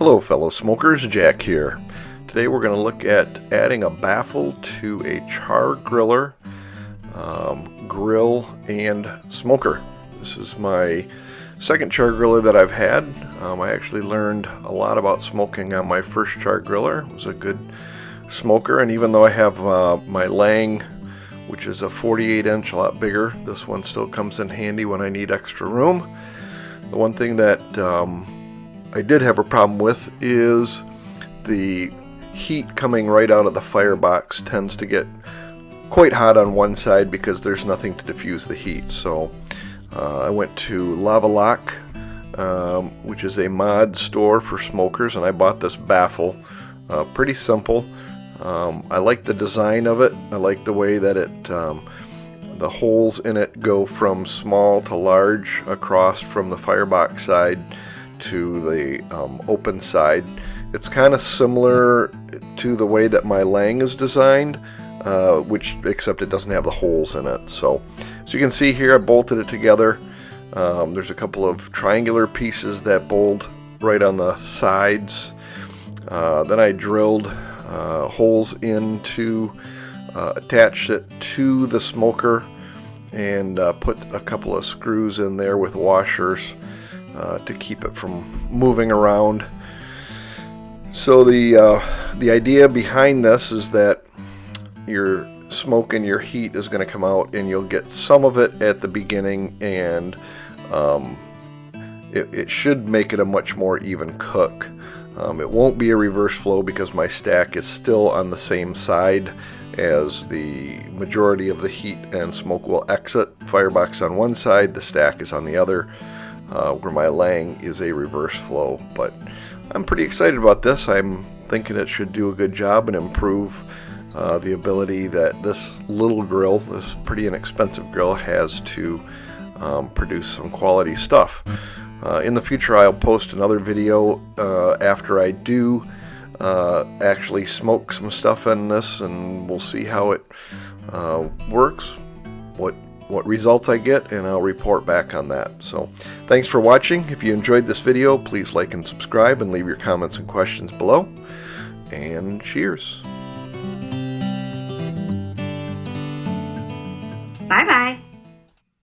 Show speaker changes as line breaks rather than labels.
Hello fellow smokers, Jack here. Today we're going to look at adding a baffle to a Char Griller grill and smoker. This is my second Char Griller that I've had. I actually learned a lot about smoking on my first Char Griller. It was a good smoker, and even though I have my Lang, which is a 48-inch, a lot bigger, this one still comes in handy when I need extra room. The one thing that I did have a problem with is the heat coming right out of the firebox tends to get quite hot on one side because there's nothing to diffuse the heat. So I went to LavaLock, which is a mod store for smokers, and I bought this baffle. Pretty simple. I like the design of it. I like the way that the holes in it go from small to large across from the firebox side to the open side. It's kind of similar to the way that my Lang is designed, except it doesn't have the holes in it. So as you can see here, I bolted it together. There's a couple of triangular pieces that bolt right on the sides. Then I drilled holes in to attach it to the smoker, and put a couple of screws in there with washers to keep it from moving around. So the idea behind this is that your smoke and your heat is going to come out, and you'll get some of it at the beginning, and it should make it a much more even cook. It won't be a reverse flow because my stack is still on the same side as the majority of the heat and smoke will exit. Firebox on one side, the stack is on the other, where my Lang is a reverse flow. But I'm pretty excited about this. I'm thinking it should do a good job and improve the ability that this little grill, this pretty inexpensive grill, has to produce some quality stuff. In the future, I'll post another video after I do actually smoke some stuff in this, and we'll see how it works, what results I get, and I'll report back on that. So thanks for watching. If you enjoyed this video, please like and subscribe and leave your comments and questions below, and cheers.
Bye bye.